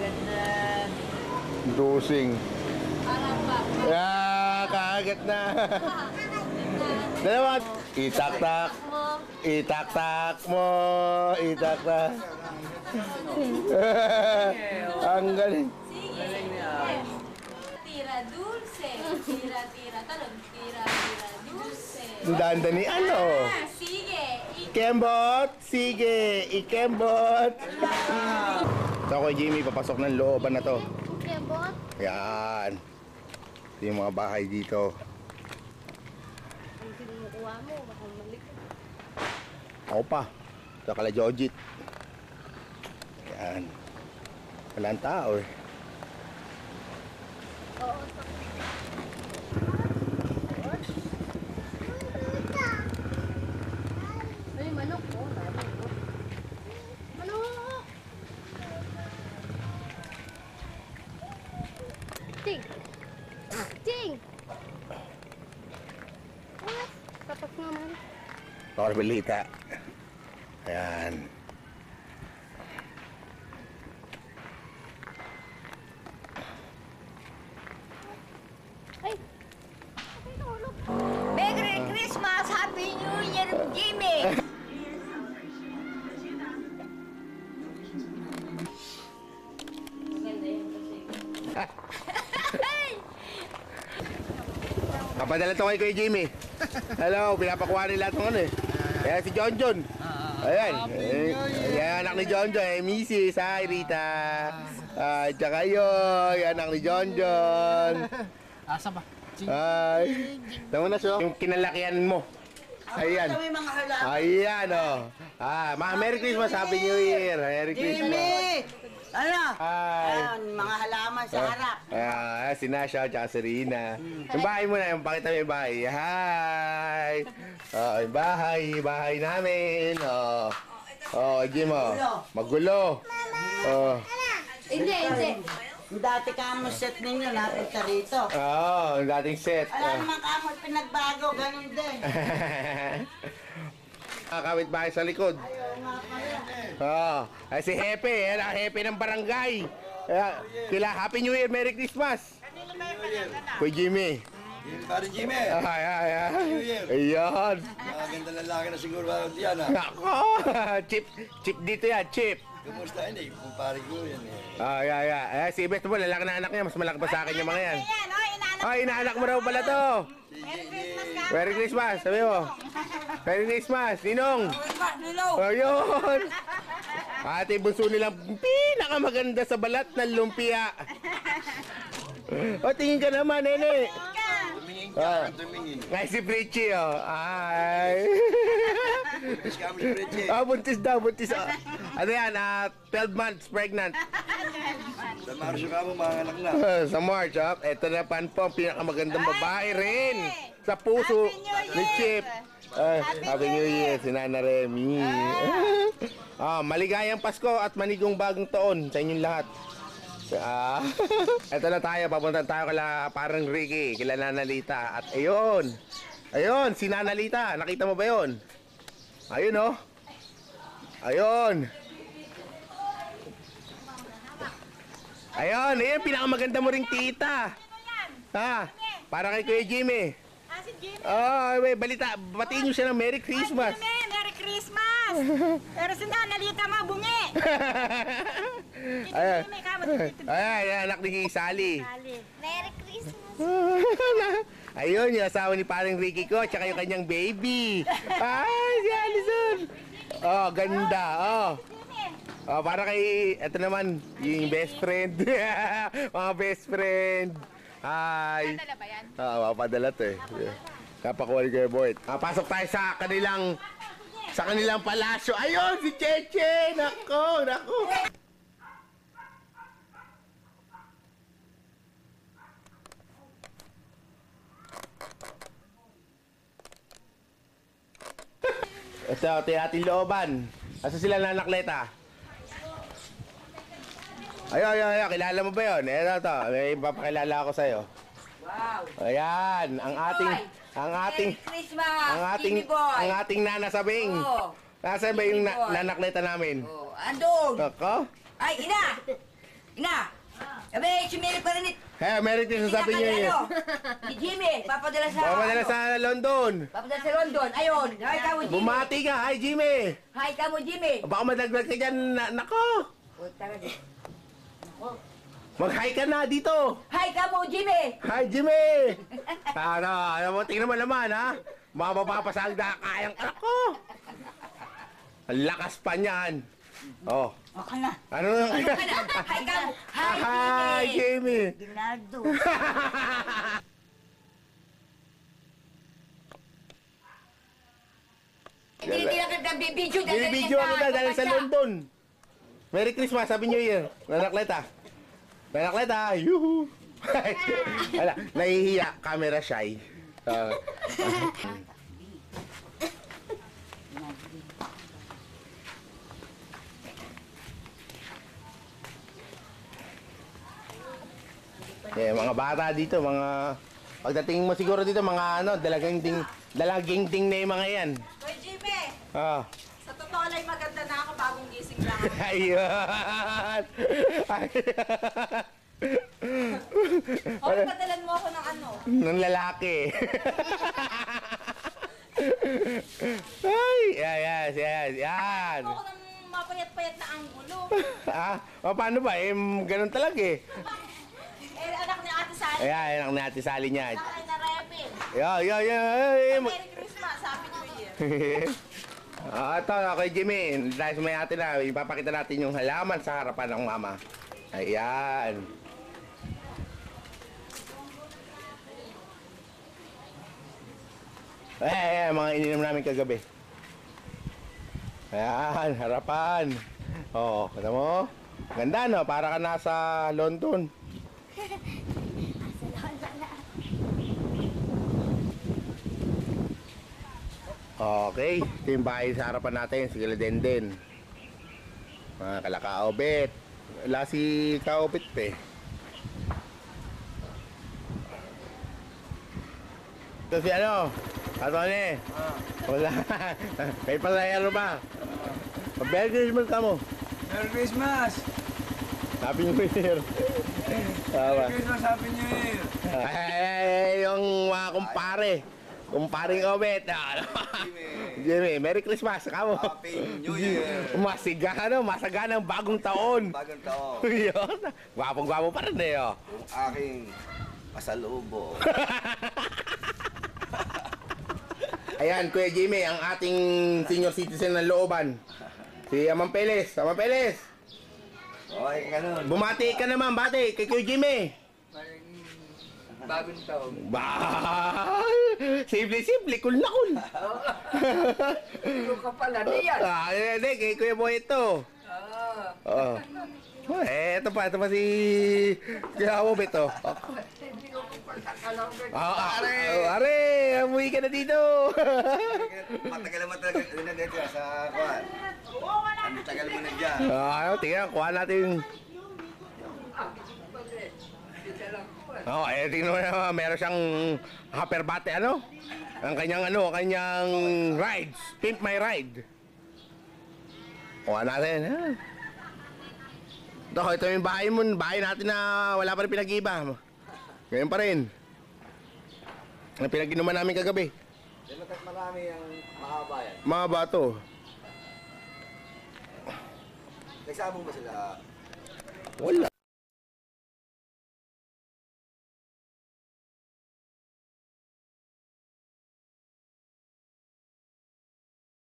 ganda. Dosing. Kaagat na. Dalawa. Itak-tak. Itak-tak mo. Itak-tak. Ang galing. Sige. Tira dulce. Tira talon. Tira dulce. Danda ni ano? Sige. Ikembot. Sige. Ikembot. So ako, Jimmy, papasok ng looban na to. Ikembot. Yan. Ito yung mga bahay dito. Ang kinukuha mo, baka malikot. Ako pa. Sa kala Jojit. Yan. Walang tao eh. Oo. Ay, manok po. Manok! Ting! Ting! What? Tapat naman. Balita. Ayan. Ay! Ay, tulog. Merry Christmas! Happy New Year, Jimmy! Kapadala to kay Kuya Jimmy. Hello, pinapakuha nila itong ano eh. Ayan si John John. Ayan. Ayan, anak ni John John. Mrs. Hi, Rita. Tsaka yun. Anak ni John John. Asa ba? Hi. Tama na siya. Yung kinalakihan mo. Ayan. Ayan, oh. Merry Christmas. Happy New Year. Merry Christmas. Jimmy! Ano? Hi. Ayan, mga halaman sa harap. Si Nasha at si Rina. Yung bahay mo na, yung pakita mo yung bahay. Hi! Yung bahay namin. Jim, magulo. Hindi. Dati kamo set ninyo, napunta rito. Yung dating set. Wala naman kamo pinagbago, ganun din. Kawit bahay sa likod. Ayaw nga pala. Si Hepe, Hepe ng barangay. Kila Happy New Year, Merry Christmas. Kuya Jimmy. Pare Jimmy! New Year. Ayan. Maganda lalaki na siguro ba diyan ah. Nako! Chip dito yan, Chip. Kumusta yun eh? Kung pare ko yan eh. Si Best mo, lalaki na anak niya. Mas malaki pa sa akin yung mga yan. Inaanak mo raw pala to. Merry Christmas, sabi mo. Merry Christmas, Ninong. Ayun. Ate bunso nilang pinakamaganda sa balat ng lumpia. Tingin ka naman, nene. Tumingin ka, tumingin. Ngay si Pritchie, oh. Ay. Buntis kami si Freddy. Buntis daw, buntis. Ano yan, 12 months pregnant. Sa Marso ka mo, mga anak na. Sa March, eto na pan po, ang pinakamagandang babae rin. Sa puso ni Chip. Happy New Year, si Nana Remy. Maligayang Pasko at manigong bagong taon sa inyong lahat. Eto na tayo, papunta tayo kala parang Ricky, kila Nanalita. At ayun, si Nanalita, nakita mo ba yun? Ayun oh. Ayun, pinakamaganda mo ring tita. Para kay Kuya Jimmy. Si Jimmy. Balita, batiin nyo siya ng Merry Christmas. Merry Christmas! Pero si Nanalita mabungi. Anak ni Sally. Merry Christmas! Ayun, yung asawa ni parang Ricky ko, tsaka yung kanyang baby. Si Allison. Ganda. Para kay, eto naman, yung best friend. Mga best friend. Hi. Padala ba yan? Mapadala to eh. Kapakuha ni Kuya Boyd. Pasok tayo sa kanilang palasyo. Ayun, si Cheche! Nako! Ito, ating looban. Asa sila nanakleta? Ayun. Kilala mo ba yun? Ito. May papakilala ako sa'yo. Wow! Ayan, ang ating Jimmy boy! ang ating nanasabing. Nasaan ba yung nanakleta namin? Andun! Ako? Ay, ina! Ina! Sabi, si Mary pa rin it. Hey, Merry Christmas, Happy New Year. Si Jimmy, papadala sa... Papadala sa London. Papadala sa London. Ayun. Hi ka mo, Jimmy. Bumati ka. Hi, Jimmy. Hi ka mo, Jimmy. Baka madagdag ka dyan. Nako. Puta ka din. Mag-hi ka na dito. Hi ka mo, Jimmy. Hi, Jimmy. Ano mo, tingnan mo naman, ha? Mga mapapasag na kayang anak ko. Ang lakas pa niyan. Oh. Okay na. Ano na? Hi ka mo. Hi, Jimmy. Ginaldo. Hindi lang kita bibidyo. Binibidyo ako na dahil sa London. Merry Christmas, Happy New Year. Nanakleta. Nanakleta. Yuhu. Wala, nahihiya. Camera shy. Mga bata dito, mga pagdating mo siguro dito mga dalaging ding na yung mga yan. Hoy, Jimmy! Ah. Sa totoo lang, maganda na ako bagong gising lang. Ayan. Okay, padalan mo ako ng ano? Ng lalaki. Ay, yan. Ako ng mapayat-payat na anggulo. Paano ba? Ganun talaga eh. Anak ni Ate Sally. Ayan, ang Ate Sally niya. Anak ni na Repin. Merry Christmas, Happy New Year. Ito, kay Jimmy. Dahil may ate na, ipapakita natin yung halaman sa harapan ng mama. Ayan. Mga ininom namin kagabi. Ayan, harapan. Oh, kita mo? Ganda no, para ka nasa London. Okay, ito yung bahay sa harapan natin, si Denden. Mga kalakaobet. Wala si Kaobet pa eh. Ito si ano? Atone? Wala. May pasayaro ba? Merry Christmas ka mo. Merry Christmas! Happy New Year. Merry Christmas, Happy New Year! Yung mga kumpare. Kumparing Obet. Jimmy, Merry Christmas ka mo. Happy New Year! Masaganang bagong taon. Bagong taon. Yun. Gwapong-gwapo pa rin eh. Oh. Yung aking pasalubong. Ayan, Kuya Jimmy, ang ating senior citizen ng Looban. Si Amang Peles. Amang Peles. Okay, ganun. Bumati ka naman, bati, kay Kuya Jimmy. Bagong taon. Simple, cool na cool. Ito ka pala, diyan. Hindi, kay Kuya Boy ito. Oo. Ito pa si Kuya Obet, oh. Are, umuwi ka na dito. Matagal na dito sa kuwan. Ang tagal mo na dyan. Tingnan, kuha natin. Tingnan mo na, meron siyang hopper bate, ang kanyang rides. Pimp my ride. Kuha natin, ha? Ito yung bahay natin na wala pa rin pinag-iba. Ganyan pa rin. Ang pinag-inuman namin kagabi. Marami ang mahaba yan. Mahaba to. Nagsabong ba sila? Wala.